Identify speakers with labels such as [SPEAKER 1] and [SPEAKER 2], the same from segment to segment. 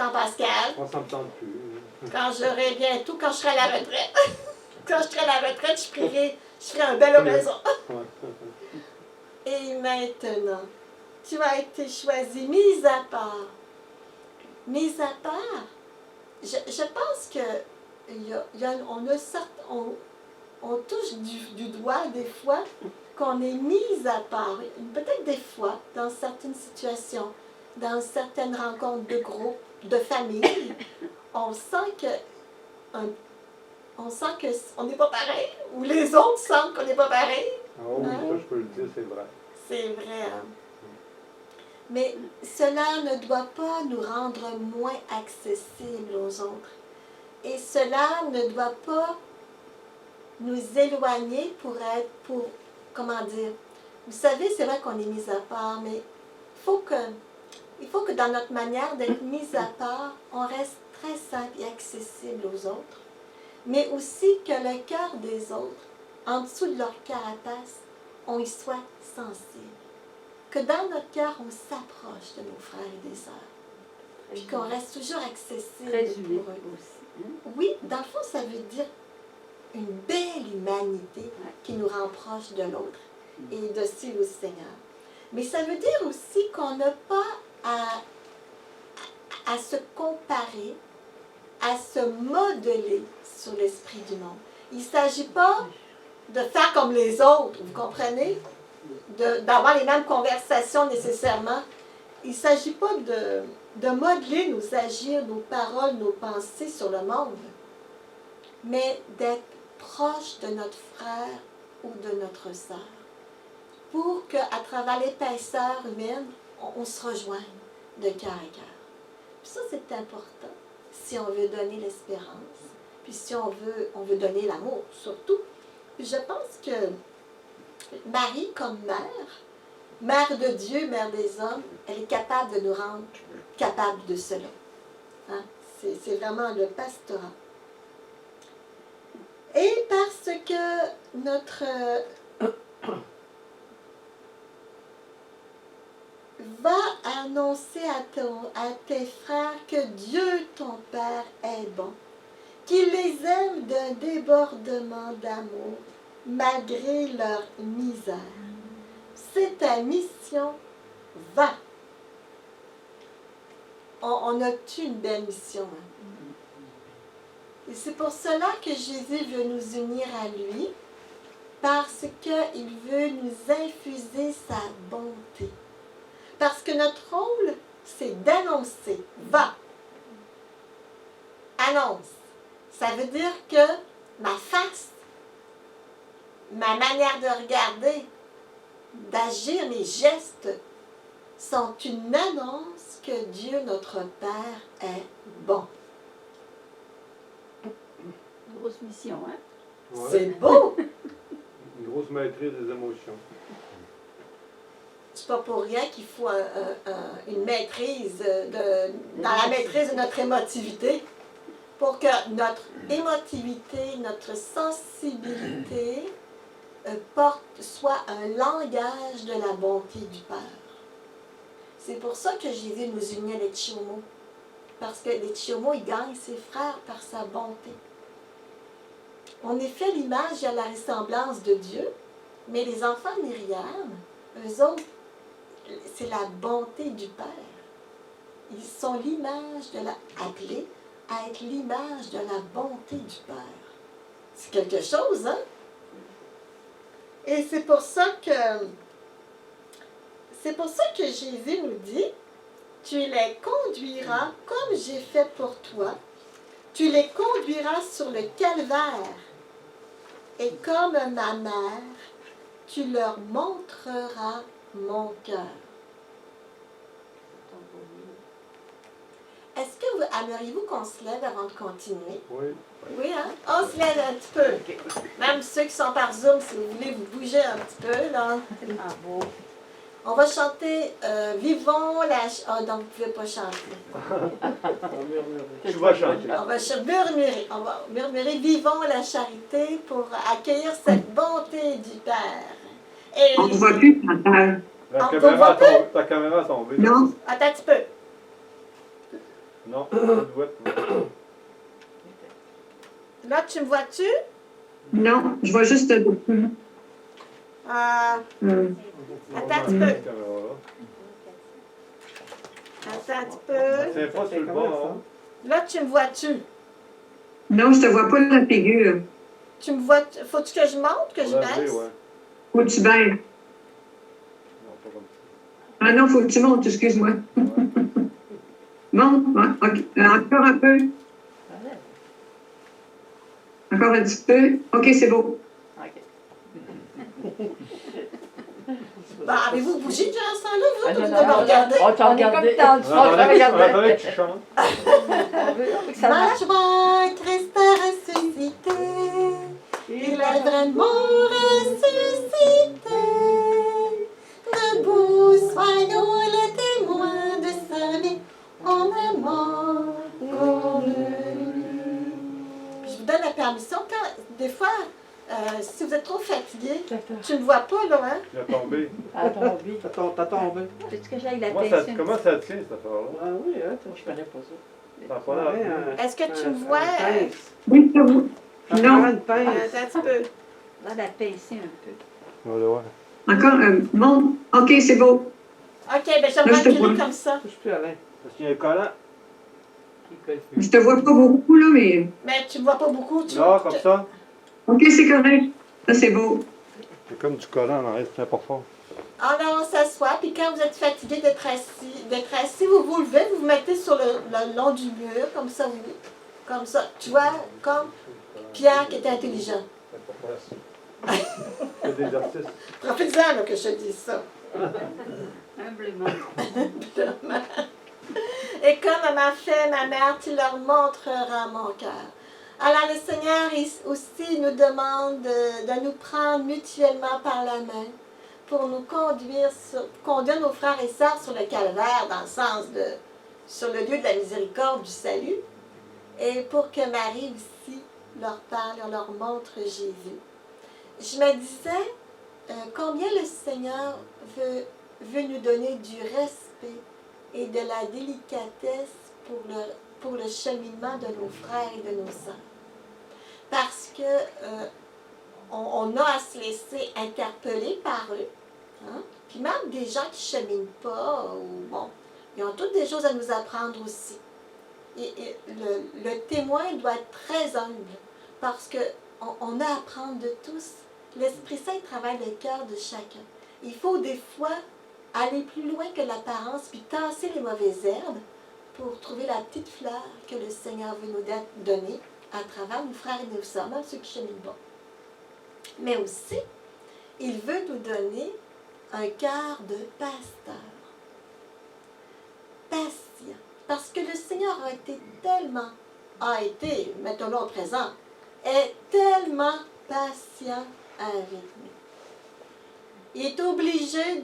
[SPEAKER 1] temps pascal.
[SPEAKER 2] On s'en tente plus.
[SPEAKER 1] Quand je serai à la retraite. Quand je serai à la retraite, je ferai un bel oraison. Et maintenant, tu as été choisi, mis à part. Mis à part, je pense que on touche du doigt des fois qu'on est mis à part. Peut-être des fois, dans certaines situations, dans certaines rencontres de groupe, de famille, on sent qu'on n'est pas pareil, ou les autres sentent qu'on n'est pas pareil.
[SPEAKER 2] Oh, oui, ça, je peux le dire, c'est vrai.
[SPEAKER 1] C'est vrai. Hein? Mais cela ne doit pas nous rendre moins accessibles aux autres. Et cela ne doit pas nous éloigner comment dire, vous savez, c'est vrai qu'on est mis à part, mais il faut que dans notre manière d'être mis à part, on reste très simple et accessible aux autres, mais aussi que le cœur des autres, en dessous de leur carapace, on y soit sensible. Que dans notre cœur, on s'approche de nos frères et des sœurs, puis qu'on reste toujours accessible pour eux aussi. Oui, dans le fond, ça veut dire une belle humanité qui nous rapproche de l'autre et docile au Seigneur. Mais ça veut dire aussi qu'on n'a pas à se comparer, à se modeler sur l'esprit du monde. Il ne s'agit pas de faire comme les autres, vous comprenez? D'avoir les mêmes conversations nécessairement. Il ne s'agit pas de modeler nos agirs, nos paroles, nos pensées sur le monde, mais d'être proche de notre frère ou de notre sœur, pour qu'à travers l'épaisseur humaine, on se rejoigne de cœur à cœur. Puis ça, c'est important si on veut donner l'espérance, puis si on veut donner l'amour, surtout. Puis je pense que Marie, comme mère de Dieu, mère des hommes, elle est capable de nous rendre capables de cela. Hein? C'est vraiment le pastorat. Et parce que notre va annoncer à tes frères que Dieu, ton Père, est bon, qu'il les aime d'un débordement d'amour, malgré leur misère. C'est ta mission, va. On a une belle mission. Hein? Et c'est pour cela que Jésus veut nous unir à lui, parce qu'il veut nous infuser sa bonté. Parce que notre rôle, c'est d'annoncer. Va. Annonce. Ça veut dire que ma face, ma manière de regarder, d'agir, mes gestes, sont une annonce que Dieu, notre Père, est bon.
[SPEAKER 3] Une grosse mission, hein?
[SPEAKER 2] Ouais.
[SPEAKER 1] C'est beau!
[SPEAKER 2] Une grosse maîtrise des émotions.
[SPEAKER 1] C'est pas pour rien qu'il faut une maîtrise, dans la maîtrise de notre émotivité, pour que notre émotivité, notre sensibilité soit un langage de la bonté du Père. C'est pour ça que Jésus nous unit à les Tchiomo. Parce que les Tchiomo, il gagne ses frères par sa bonté. On est fait l'image et à la ressemblance de Dieu, mais les enfants de Myriam, eux autres, c'est la bonté du Père. Ils sont l'image de appelés à être l'image de la bonté du Père. C'est quelque chose, hein? Et c'est pour ça que Jésus nous dit, tu les conduiras comme j'ai fait pour toi, tu les conduiras sur le calvaire, et comme ma mère, tu leur montreras mon cœur. Est-ce que vous aimeriez-vous qu'on se lève avant de continuer?
[SPEAKER 2] Oui.
[SPEAKER 1] Oui, hein? On se lève un petit peu. Même ceux qui sont par Zoom, si vous voulez vous bouger un petit peu, là.
[SPEAKER 3] Ah bon?
[SPEAKER 1] On va chanter Vivons la... Ah, donc vous ne pouvez pas chanter.
[SPEAKER 2] Tu vas chanter.
[SPEAKER 1] On va murmurer Vivons la charité pour accueillir cette bonté du Père. Et...
[SPEAKER 4] On ne voit plus, Chantal.
[SPEAKER 2] Ta caméra a tombé.
[SPEAKER 4] Non.
[SPEAKER 1] Attends un petit peu.
[SPEAKER 2] Non, pas de boîte.
[SPEAKER 1] Là, tu me vois-tu?
[SPEAKER 4] Non, je vois juste le dos.
[SPEAKER 1] Attends un petit peu. Attends un petit peu.
[SPEAKER 2] C'est pas sur le bord, hein?
[SPEAKER 1] Là, tu me vois-tu?
[SPEAKER 4] Non, je te vois pas la figure.
[SPEAKER 1] Tu me vois? Faut-tu que je monte, que je
[SPEAKER 2] Pour lever,
[SPEAKER 1] baisse?
[SPEAKER 2] ouais.
[SPEAKER 4] Faut que tu baisses.
[SPEAKER 2] Non, pas comme
[SPEAKER 4] Ah non, faut que tu montes, excuse-moi.
[SPEAKER 2] ça. Ouais.
[SPEAKER 4] Monte, ok. Encore un peu. Encore un petit peu. OK, c'est beau.
[SPEAKER 3] OK.
[SPEAKER 1] Ben, avez-vous bougé durant ce temps-là, vous
[SPEAKER 3] Ah,
[SPEAKER 1] autres,
[SPEAKER 3] non,
[SPEAKER 1] vous
[SPEAKER 3] non,
[SPEAKER 1] me regardez?
[SPEAKER 3] on t'a regardé.
[SPEAKER 5] comme dans le
[SPEAKER 3] On t'a regardé.
[SPEAKER 2] Attendez que tu chantes.
[SPEAKER 3] On veut que ça
[SPEAKER 1] Ma
[SPEAKER 3] marche.
[SPEAKER 1] joie, Christ a ressuscité. Il est vraiment ressuscité. Debout, soyons les témoins de sa vie. On est mort pour lui. Puis je vous donne la permission, quand, des fois, si vous êtes trop fatigué, tu ne vois pas, là, hein?
[SPEAKER 2] Il a tombé.
[SPEAKER 3] À tomber.
[SPEAKER 5] T'as tombé.
[SPEAKER 3] Veux-tu que j'aille la
[SPEAKER 2] Comment ça tient, cette affaire-là?
[SPEAKER 5] Ah oui, hein,
[SPEAKER 3] Je connais pas ça.
[SPEAKER 2] Ça n'a pas l'air.
[SPEAKER 1] Est-ce que tu me vois?
[SPEAKER 4] Oui, je te vois. Non.
[SPEAKER 5] Une pince.
[SPEAKER 1] Attends un petit peu.
[SPEAKER 3] Là, la pincer un peu.
[SPEAKER 2] On va le voir.
[SPEAKER 4] Encore monte. OK, c'est beau.
[SPEAKER 1] OK, ben je vais
[SPEAKER 4] Là, je te
[SPEAKER 1] reculer
[SPEAKER 4] vois.
[SPEAKER 1] comme ça.
[SPEAKER 5] Touche plus Alain.
[SPEAKER 2] Parce qu'il y a un collant.
[SPEAKER 3] Il colle plus.
[SPEAKER 4] Je te vois pas beaucoup, là, mais...
[SPEAKER 1] Mais tu ne vois pas beaucoup, tu
[SPEAKER 2] Là, comme ça.
[SPEAKER 4] OK, c'est correct. Ça, c'est beau.
[SPEAKER 2] C'est comme du collant en reste, c'est pas fort.
[SPEAKER 1] Alors, on s'assoit, puis quand vous êtes fatigué d'être assis, vous vous levez, vous vous mettez sur le long du mur, comme ça, oui. Comme ça. Tu vois, comme Pierre qui était intelligent.
[SPEAKER 2] C'est des exercices.
[SPEAKER 1] Profite-en, là, que je te dise ça.
[SPEAKER 3] Humblement.
[SPEAKER 1] Et comme m'a fait ma mère, tu leur montreras mon cœur. Alors le Seigneur aussi nous demande de nous prendre mutuellement par la main pour nous conduire nos frères et sœurs sur le calvaire, dans le sens de sur le lieu de la miséricorde, du salut, et pour que Marie aussi leur parle, leur montre Jésus. Je me disais combien le Seigneur veut nous donner du respect et de la délicatesse pour le cheminement de nos frères et de nos sœurs. Parce que on a à se laisser interpeller par eux. Hein? Puis même des gens qui ne cheminent pas, ou bon, ils ont toutes des choses à nous apprendre aussi. Et le témoin doit être très humble, parce qu'on a à apprendre de tous. L'Esprit Saint travaille le cœur de chacun. Il faut des fois aller plus loin que l'apparence, puis tasser les mauvaises herbes pour trouver la petite fleur que le Seigneur veut nous donner à travers nos frères et nos sœurs, même ceux qui cheminent pas. Mais aussi, il veut nous donner un cœur de pasteur. Patient. Parce que le Seigneur a été, mettons-le au présent, est tellement patient avec nous. Il est obligé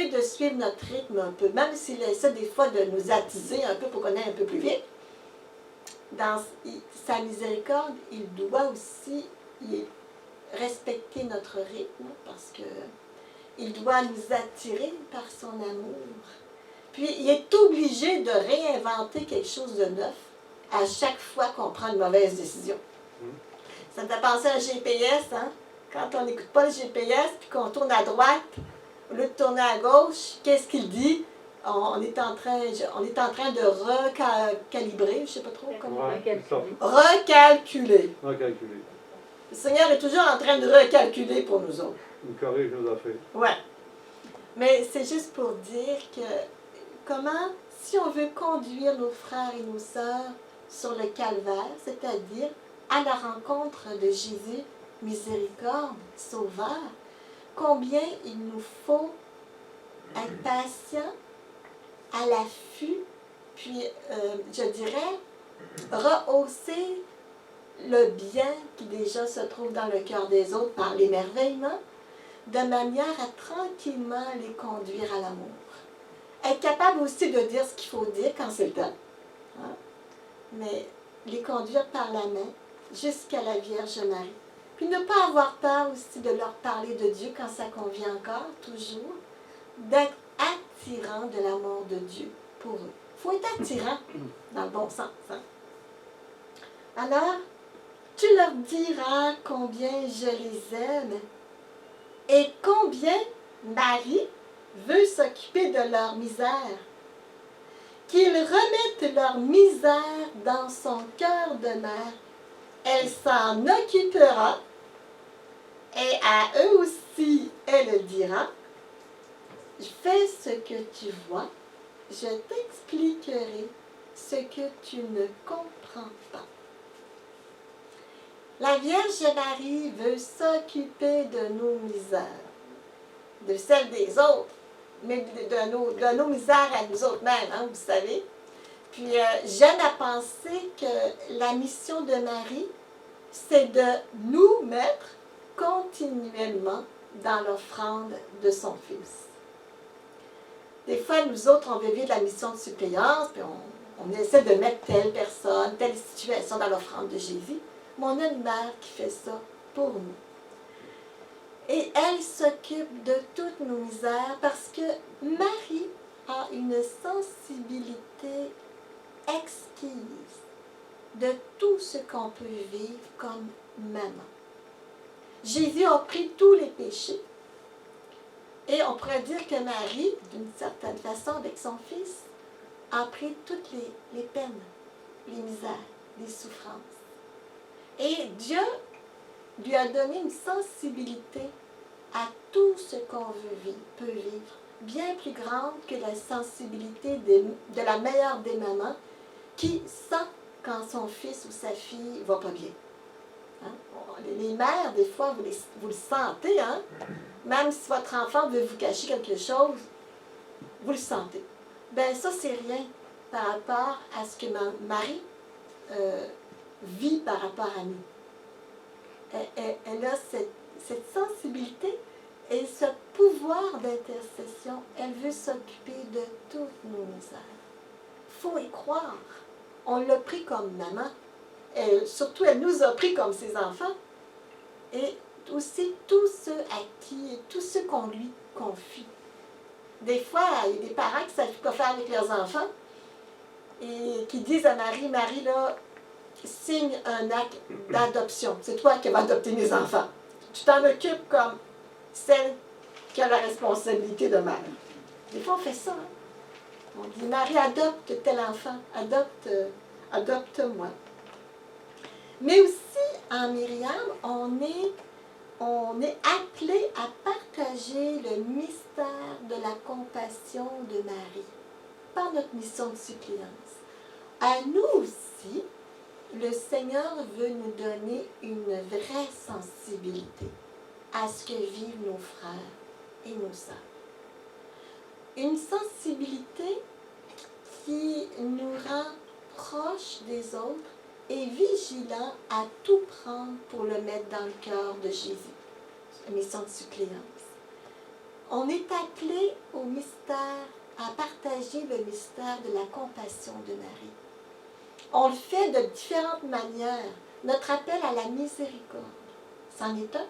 [SPEAKER 1] de suivre notre rythme un peu, même s'il essaie des fois de nous attiser un peu pour qu'on aille un peu plus vite. Dans sa miséricorde, il doit aussi respecter notre rythme parce qu'il doit nous attirer par son amour. Puis il est obligé de réinventer quelque chose de neuf à chaque fois qu'on prend une mauvaise décision. Ça me fait penser à un GPS, hein? Quand on n'écoute pas le GPS puis qu'on tourne à droite, au lieu de tourner à gauche, qu'est-ce qu'il dit? On est en train de recalibrer, je ne sais pas trop comment.
[SPEAKER 2] Ouais, c'est ça.
[SPEAKER 1] Recalculer.
[SPEAKER 2] Recalculer.
[SPEAKER 1] Le Seigneur est toujours en train de recalculer pour nous autres.
[SPEAKER 2] Il corrige nos affaires.
[SPEAKER 1] Ouais. Mais c'est juste pour dire que comment, si on veut conduire nos frères et nos sœurs sur le calvaire, c'est-à-dire à la rencontre de Jésus, miséricorde, sauveur, combien il nous faut être patient, à l'affût, puis je dirais rehausser le bien qui déjà se trouve dans le cœur des autres par l'émerveillement, de manière à tranquillement les conduire à l'amour. Être capable aussi de dire ce qu'il faut dire quand c'est le temps, hein? Mais les conduire par la main jusqu'à la Vierge Marie. Puis ne pas avoir peur aussi de leur parler de Dieu quand ça convient encore, toujours, d'être attirant de l'amour de Dieu pour eux. faut être attirant, dans le bon sens. Hein? Alors, tu leur diras combien je les aime et combien Marie veut s'occuper de leur misère. Qu'ils remettent leur misère dans son cœur de mère. Elle s'en occupera et à eux aussi elle dira, fais ce que tu vois, je t'expliquerai ce que tu ne comprends pas. La Vierge Marie veut s'occuper de nos misères, de celles des autres, mais de nos misères à nous autres mêmes, hein, vous savez. Puis j'aime à penser que la mission de Marie, c'est de nous mettre continuellement dans l'offrande de son Fils. Des fois, nous autres, on veut vivre la mission de suppléance, puis on essaie de mettre telle personne, telle situation dans l'offrande de Jésus. Mais on a une mère qui fait ça pour nous. Et elle s'occupe de toutes nos misères parce que Marie a une sensibilité exquise de tout ce qu'on peut vivre comme maman. Jésus a pris tous les péchés. Et on pourrait dire que Marie, d'une certaine façon, avec son Fils, a pris toutes les peines, les misères, les souffrances. Et Dieu lui a donné une sensibilité à tout ce qu'on peut vivre, bien plus grande que la sensibilité de la meilleure des mamans qui sent quand son fils ou sa fille va pas bien. Hein? Les mères, des fois, vous le sentez, hein? Même si votre enfant veut vous cacher quelque chose, vous le sentez. Ben ça, c'est rien par rapport à ce que Marie vit par rapport à nous. Elle a cette sensibilité et ce pouvoir d'intercession. Elle veut s'occuper de toutes nos misères. Il faut y croire. On l'a pris comme maman. Surtout, elle nous a pris comme ses enfants. Et aussi tous ceux à qui, tous ceux qu'on lui confie. Des fois, il y a des parents qui ne savent plus quoi faire avec leurs enfants et qui disent à Marie, Marie, là, signe un acte d'adoption. C'est toi qui vas adopter mes enfants. Tu t'en occupes comme celle qui a la responsabilité de mère. Des fois, on fait ça. Hein? On dit, Marie, adopte tel enfant. Adopte-moi. Mais aussi, en Myriam, on est appelé à partager le mystère de la compassion de Marie par notre mission de suppliance. À nous aussi, le Seigneur veut nous donner une vraie sensibilité à ce que vivent nos frères et nos sœurs. Une sensibilité qui nous rend proches des autres et vigilants à tout prendre pour le mettre dans le cœur de Jésus. Une mission de suppléance. On est appelé au mystère, à partager le mystère de la compassion de Marie. On le fait de différentes manières. Notre appel à la miséricorde, c'en est un.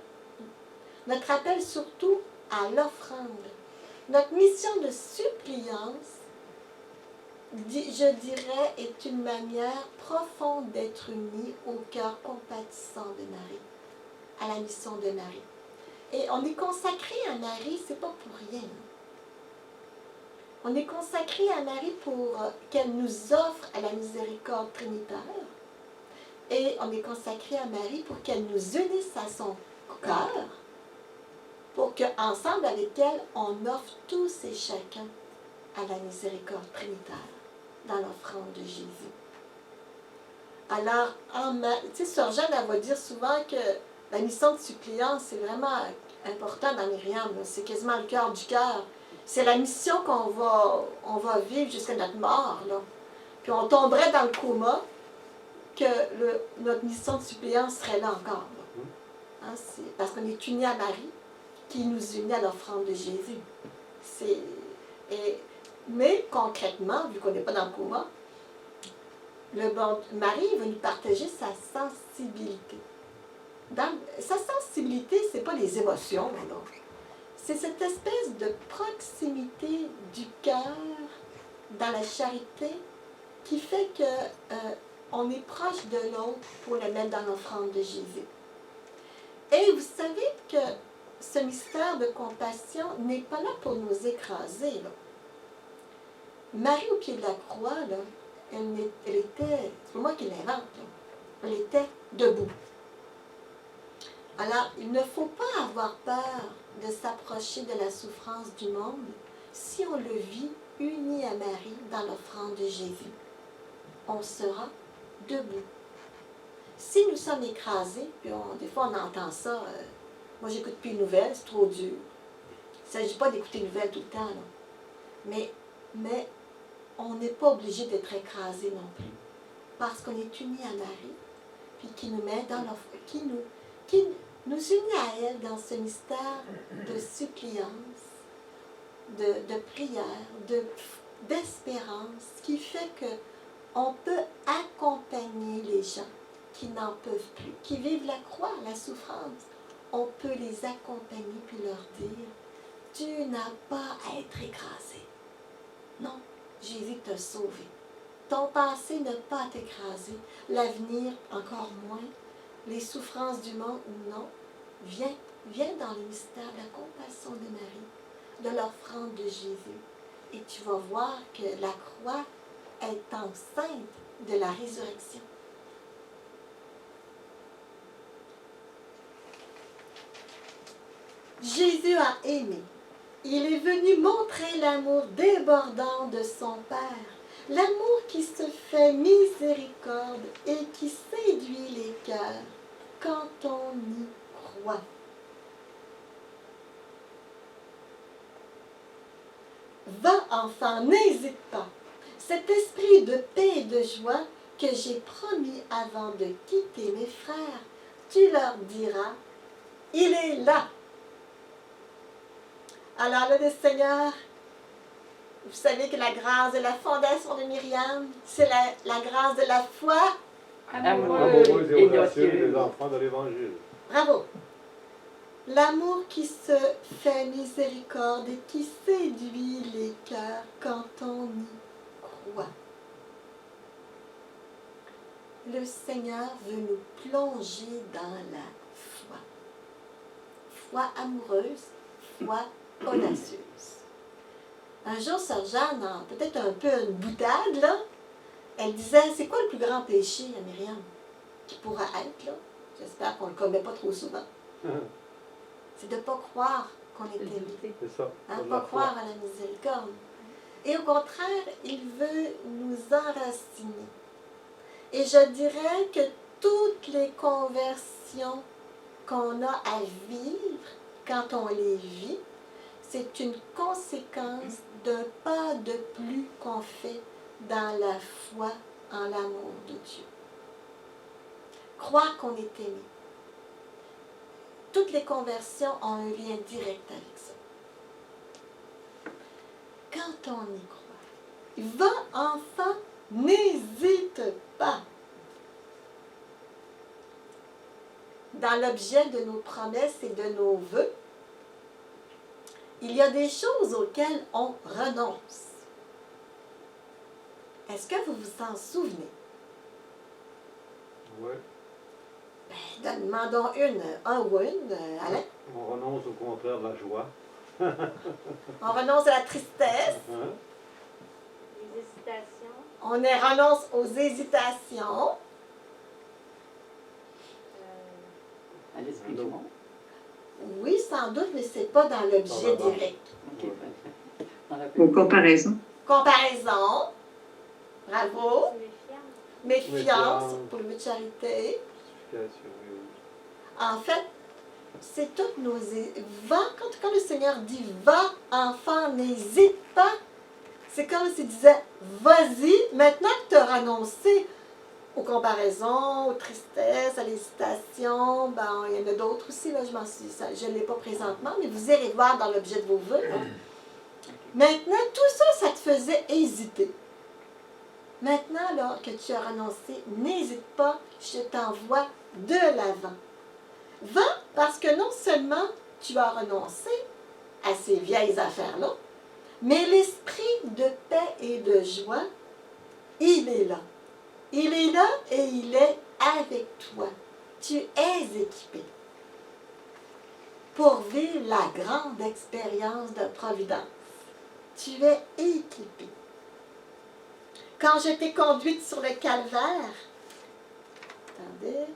[SPEAKER 1] Notre appel surtout à l'offrande. Notre mission de suppliance, je dirais, est une manière profonde d'être unis au cœur compatissant de Marie, à la mission de Marie. Et on est consacré à Marie, c'est pas pour rien. On est consacré à Marie pour qu'elle nous offre à la miséricorde trinitaire. Et on est consacré à Marie pour qu'elle nous unisse à son cœur, pour qu'ensemble avec elle, on offre tous et chacun à la miséricorde trinitaire dans l'offrande de Jésus. Alors, tu sais, Sœur Jeanne, elle va dire souvent que la mission de suppliance, c'est vraiment important dans Myriam. C'est quasiment le cœur du cœur. C'est la mission qu'on va vivre jusqu'à notre mort. Là. Puis on tomberait dans le coma que notre mission de suppléance serait là encore. Là. Hein, parce qu'on est unis à Marie, qui nous unit à l'offrande de Jésus. Mais concrètement, vu qu'on n'est pas dans le coma, Marie veut nous partager sa sensibilité. Sa sensibilité, ce n'est pas les émotions, là. C'est cette espèce de proximité du cœur dans la charité qui fait que on est proche de l'autre pour le mettre dans l'offrande de Jésus. Et vous savez que ce mystère de compassion n'est pas là pour nous écraser, là. Marie au pied de la croix, là, elle était, c'est pas moi qui l'invente, là. Elle était debout. Alors, il ne faut pas avoir peur de s'approcher de la souffrance du monde si on le vit uni à Marie dans l'offrande de Jésus. On sera debout. Si nous sommes écrasés, puis des fois on entend ça, moi j'écoute plus les nouvelles, c'est trop dur. Il ne s'agit pas d'écouter les nouvelles tout le temps, là. Mais on n'est pas obligé d'être écrasé non plus. Parce qu'on est unis à Marie, puis qui nous met dans qui nous unit à elle dans ce mystère de suppliance, de prière, d'espérance, qui fait qu'on peut accompagner les gens qui n'en peuvent plus, qui vivent la croix, la souffrance. On peut les accompagner puis leur dire, tu n'as pas à être écrasé. Non, Jésus t'a sauvé. Ton passé n'a pas à t'écraser. L'avenir, encore moins. Les souffrances du monde, non. Viens dans le mystère de la compassion de Marie, de l'offrande de Jésus. Et tu vas voir que la croix est enceinte de la résurrection. Jésus a aimé. Il est venu montrer l'amour débordant de son Père. L'amour qui se fait miséricorde et qui séduit les cœurs quand on y croit. Va, enfant, n'hésite pas. Cet esprit de paix et de joie que j'ai promis avant de quitter mes frères, tu leur diras, il est là. Alors là, le Seigneur, vous savez que la grâce de la fondation de Myriam, c'est la grâce de la foi.
[SPEAKER 2] Amoureuse et audacieuse des enfants de l'Évangile.
[SPEAKER 1] Bravo. L'amour qui se fait miséricorde et qui séduit les cœurs quand on y croit. Le Seigneur veut nous plonger dans la foi. Foi amoureuse, foi audacieuse. Un jour, Sœur Jeanne, peut-être un peu une boutade, là, elle disait, c'est quoi le plus grand péché à Myriam qui pourra être, là? J'espère qu'on ne le commet pas trop souvent. C'est de ne pas croire qu'on est aimé.
[SPEAKER 2] C'est ça.
[SPEAKER 1] Hein, pas croire à la miséricorde. Et au contraire, il veut nous enraciner. Et je dirais que toutes les conversions qu'on a à vivre, quand on les vit, c'est une conséquence d'un pas de plus qu'on fait dans la foi en l'amour de Dieu. Croire qu'on est aimé. Toutes les conversions ont un lien direct avec ça. Quand on y croit, va, enfant, n'hésite pas. Dans l'objet de nos promesses et de nos vœux, il y a des choses auxquelles on renonce. Est-ce que vous vous en souvenez?
[SPEAKER 2] Oui.
[SPEAKER 1] Ben, demandons un ou une, Alain.
[SPEAKER 2] On renonce au contraire de la joie.
[SPEAKER 1] On renonce à la tristesse.
[SPEAKER 2] Hein?
[SPEAKER 5] Les hésitations.
[SPEAKER 1] On renonce aux hésitations.
[SPEAKER 3] À l'esprit du monde.
[SPEAKER 1] Oui, sans doute, mais ce n'est pas dans l'objet
[SPEAKER 2] Dans la
[SPEAKER 1] direct.
[SPEAKER 3] Ok, on l'appelle.
[SPEAKER 4] Aux comparaisons.
[SPEAKER 1] Comparaison. Bravo.
[SPEAKER 5] Méfiance.
[SPEAKER 1] Méfiance
[SPEAKER 2] Méfiance.
[SPEAKER 1] pour le de charité.
[SPEAKER 2] Justification, oui.
[SPEAKER 1] En fait, c'est toutes nos... Va, quand le Seigneur dit « Va, enfant, n'hésite pas », c'est comme s'il disait « Vas-y, maintenant que tu as renoncé aux comparaisons, aux tristesses, à l'hésitation, ben, il y en a d'autres aussi, là, je ne l'ai pas présentement, mais vous irez voir dans l'objet de vos vœux. Là. Maintenant, tout ça, ça te faisait hésiter. Maintenant, là, que tu as renoncé, n'hésite pas, je t'envoie de l'avant. Va, parce que non seulement tu as renoncé à ces vieilles affaires-là, Mais l'esprit de paix et de joie, il est là. Il est là et il est avec toi. Tu es équipé pour vivre la grande expérience de providence. Tu es équipé. Quand je t'ai conduite sur le calvaire, attendez,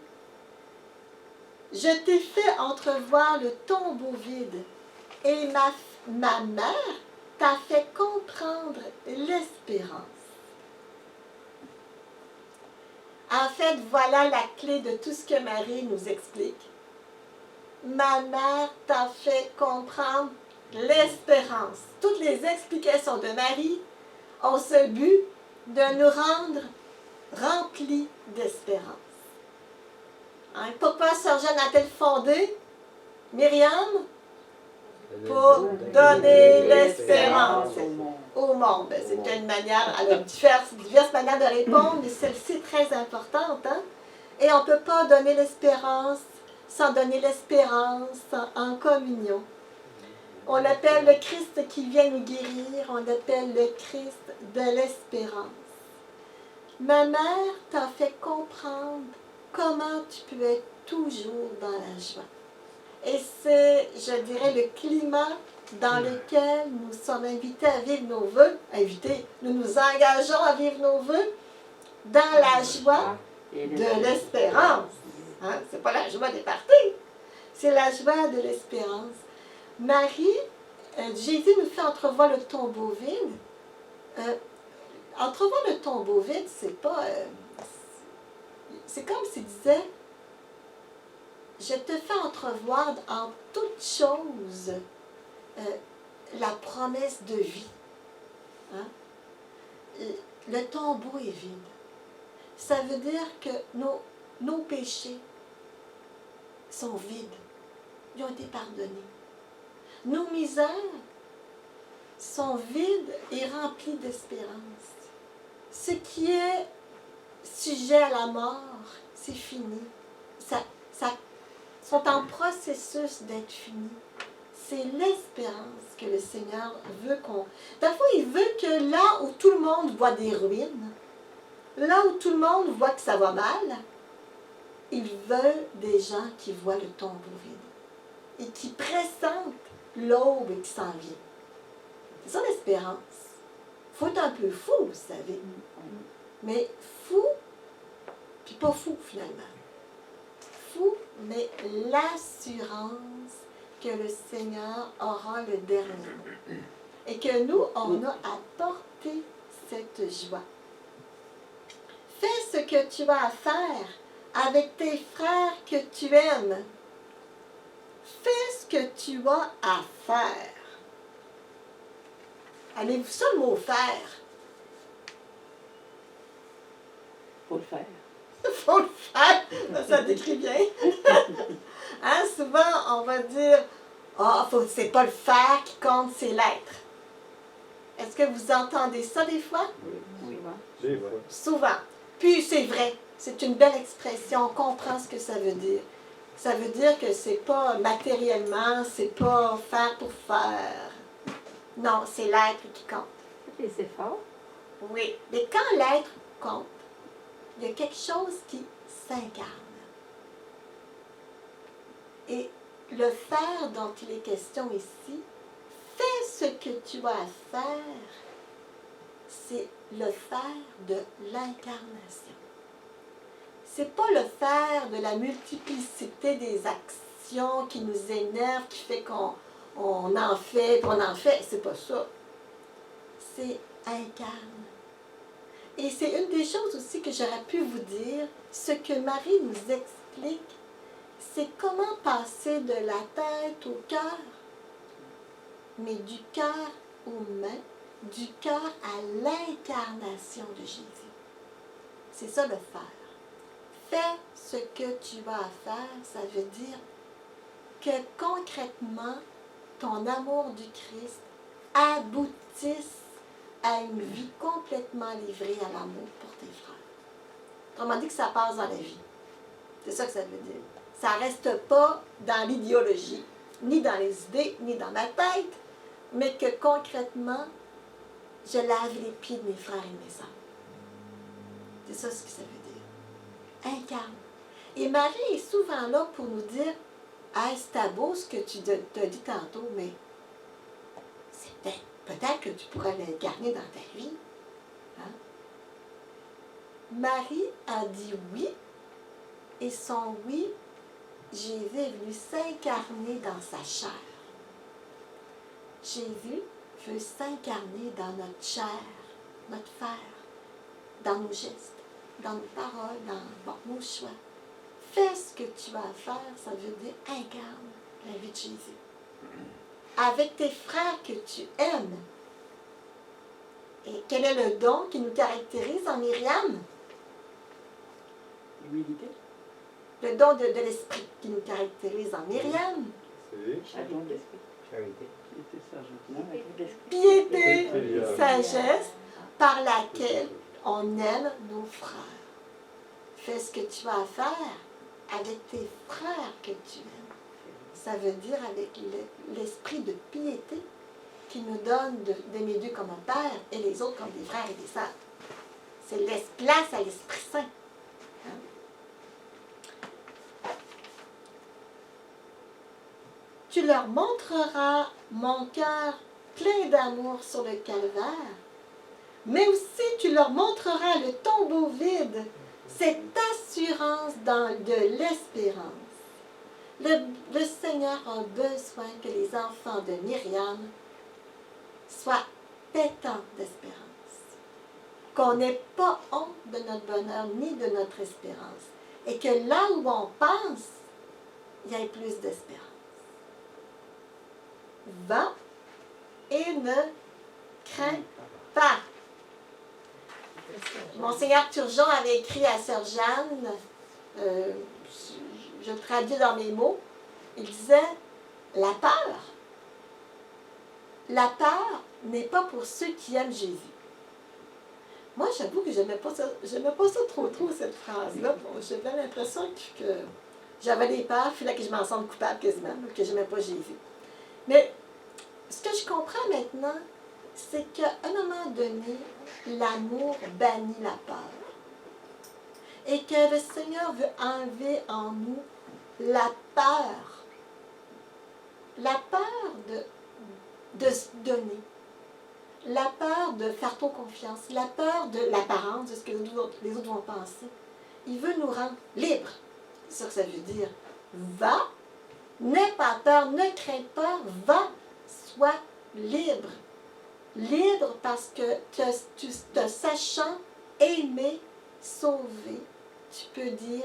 [SPEAKER 1] je t'ai fait entrevoir le tombeau vide et ma mère t'a fait comprendre l'espérance. En fait, voilà la clé de tout ce que Marie nous explique. Ma mère t'a fait comprendre l'espérance. Toutes les explications de Marie ont ce but de nous rendre remplis d'espérance. Hein? Pourquoi Sœur Jeanne a-t-elle fondé Myriam? Pour donner l'espérance au monde. Ben, c'est une manière, elle a diverses manières de répondre, mais celle-ci est très importante. Hein? Et on ne peut pas donner l'espérance sans donner l'espérance en communion. On l'appelle le Christ qui vient nous guérir, on l'appelle le Christ de l'espérance. Ma mère t'a fait comprendre comment tu peux être toujours dans la joie. Et c'est, je dirais, le climat dans lequel nous sommes invités à vivre nos vœux. Nous nous engageons à vivre nos vœux dans la joie de l'espérance. Hein? Ce n'est pas la joie des parties, c'est la joie de l'espérance. Marie, Jésus nous fait entrevoir le tombeau vide. Entrevoir le tombeau vide, c'est pas... c'est comme s'il disait, je te fais entrevoir en toutes choses la promesse de vie. Hein? Le tombeau est vide. Ça veut dire que nos péchés sont vides. Ils ont été pardonnés. Nos misères sont vides et remplies d'espérance. Ce qui est sujet à la mort, c'est fini. Ça sont en processus d'être fini. C'est l'espérance que le Seigneur veut qu'on... Parfois, il veut que là où tout le monde voit des ruines, là où tout le monde voit que ça va mal, il veut des gens qui voient le tombeau vide et qui pressentent l'aube qui s'en vient. C'est ça l'espérance. Il faut être un peu fou, vous savez. Mais fou, puis pas fou finalement. Fou, mais l'assurance que le Seigneur aura le dernier mot. Et que nous, on a apporté cette joie. Fais ce que tu as à faire avec tes frères que tu aimes. Fais ce que tu as à faire. Allez-vous ça le mot faire?
[SPEAKER 3] Faut le faire.
[SPEAKER 1] Faut le faire, ça décrit bien. Hein, souvent, on va dire, c'est pas le faire qui compte, c'est l'être. Est-ce que vous entendez ça des fois?
[SPEAKER 3] Oui.
[SPEAKER 2] Des fois.
[SPEAKER 1] Souvent. Puis c'est vrai, c'est une belle expression, on comprend ce que ça veut dire. Ça veut dire que c'est pas matériellement, c'est pas faire pour faire. Non, c'est l'être qui compte.
[SPEAKER 3] Les efforts.
[SPEAKER 1] Oui, mais quand l'être compte, il y a quelque chose qui s'incarne. Et le faire dont il est question ici, fais ce que tu as à faire, c'est le faire de l'incarnation. C'est pas le faire de la multiplicité des actions qui nous énervent, qui fait qu'on en fait, qu'on en fait. C'est pas ça. C'est incarne. Et c'est une des choses aussi que j'aurais pu vous dire, ce que Marie nous explique, c'est comment passer de la tête au cœur, mais du cœur aux mains, du cœur à l'incarnation de Jésus. C'est ça le faire. Fais ce que tu as à faire, ça veut dire que concrètement, ton amour du Christ aboutisse à une vie complètement livrée à l'amour pour tes frères. Autrement dit que ça passe dans la vie. C'est ça que ça veut dire. Ça ne reste pas dans l'idéologie, ni dans les idées, ni dans ma tête. mais que concrètement, je lave les pieds de mes frères et de mes sœurs. C'est ça ce que ça veut dire. Incarne. Et Marie est souvent là pour nous dire, hey, c'était beau ce que tu t'as dit tantôt, mais c'est peut-être que tu pourrais l'incarner dans ta vie. Hein? Marie a dit oui, et son oui, Jésus est venu s'incarner dans sa chair. Jésus veut s'incarner dans notre chair, notre faire, dans nos gestes, dans nos paroles, dans nos choix. Fais ce que tu as à faire, ça veut dire incarne la vie de Jésus. Avec tes frères que tu aimes. Et quel est le don qui nous caractérise en Myriam?
[SPEAKER 3] L'humilité.
[SPEAKER 1] Le don de l'esprit qui nous caractérise en Myriam.
[SPEAKER 2] C'est
[SPEAKER 3] Un don de l'esprit.
[SPEAKER 2] charité.
[SPEAKER 1] Piété, sagesse, par laquelle on aime nos frères. Fais ce que tu as à faire avec tes frères que tu aimes. Ça veut dire avec l'esprit de piété qui nous donne d'aimer Dieu comme un père et les autres comme des frères et des sœurs. C'est place à l'Esprit Saint. Hein? Tu leur montreras mon cœur plein d'amour sur le calvaire, mais aussi tu leur montreras le tombeau vide, cette assurance de l'espérance. Le Seigneur a besoin que les enfants de Myriam soient pétants d'espérance. Qu'on n'ait pas honte de notre bonheur ni de notre espérance. Et que là où on pense, il y ait plus d'espérance. Va et ne crains pas. Monseigneur Turgeon avait écrit à Sœur Jeanne, je traduis dans mes mots, il disait, la peur n'est pas pour ceux qui aiment Jésus. Moi, j'avoue que je n'aimais pas ça trop, cette phrase-là. Bon, j'avais l'impression que j'avais des peurs, il fallait que je m'en sente coupable quasiment, que je n'aimais pas Jésus. Mais ce que je comprends maintenant, c'est qu'à un moment donné, l'amour bannit la peur. Et que le Seigneur veut enlever en nous la peur. La peur de se donner. La peur de faire trop confiance. La peur de l'apparence, de ce que les autres vont penser. Il veut nous rendre libres. C'est ça que ça veut dire. Va, n'aie pas peur, ne crains pas, va, sois libre. Libre parce que te sachant aimer, sauver, tu peux dire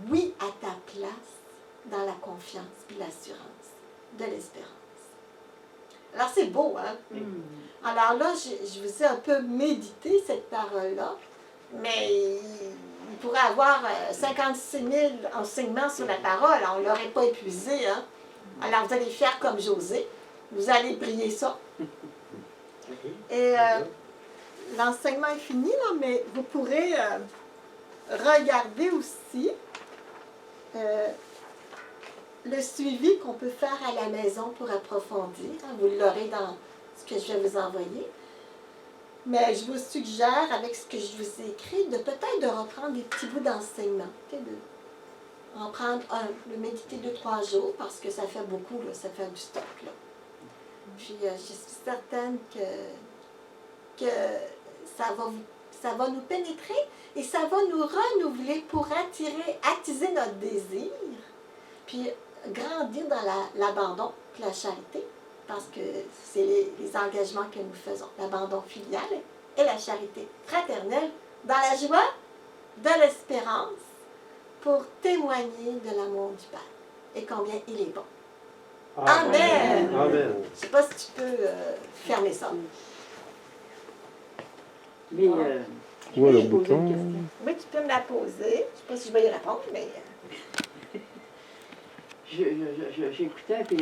[SPEAKER 1] oui à ta place dans la confiance et l'assurance de l'espérance. Alors c'est beau, hein? Alors là, je vous ai un peu médité cette parole-là, mais il pourrait avoir 56 000 enseignements sur la parole, on ne l'aurait pas épuisé, hein? Alors vous allez faire comme José, vous allez prier ça. Et l'enseignement est fini, là, mais vous pourrez regarder aussi le suivi qu'on peut faire à la maison pour approfondir. Hein, vous l'aurez dans ce que je vais vous envoyer. Mais je vous suggère, avec ce que je vous ai écrit, de peut-être de reprendre des petits bouts d'enseignement. En prendre le méditer 2-3 jours, parce que ça fait beaucoup, là, ça fait du stock. Là. Puis je suis certaine que ça va nous pénétrer et ça va nous renouveler pour attiser notre désir, puis grandir dans l'abandon et la charité, parce que c'est les engagements que nous faisons, l'abandon filial et la charité fraternelle, dans la joie de l'espérance, pour témoigner de l'amour du Père et combien il est bon. Amen!
[SPEAKER 2] Amen.
[SPEAKER 1] Je ne sais pas si tu peux fermer ça.
[SPEAKER 3] Mais
[SPEAKER 6] Où est
[SPEAKER 3] je
[SPEAKER 6] le
[SPEAKER 3] vais poser
[SPEAKER 6] bouton?
[SPEAKER 3] une question.
[SPEAKER 1] Oui, tu peux me la poser. Je ne sais pas si je vais y répondre, mais...
[SPEAKER 3] J'écoutais, puis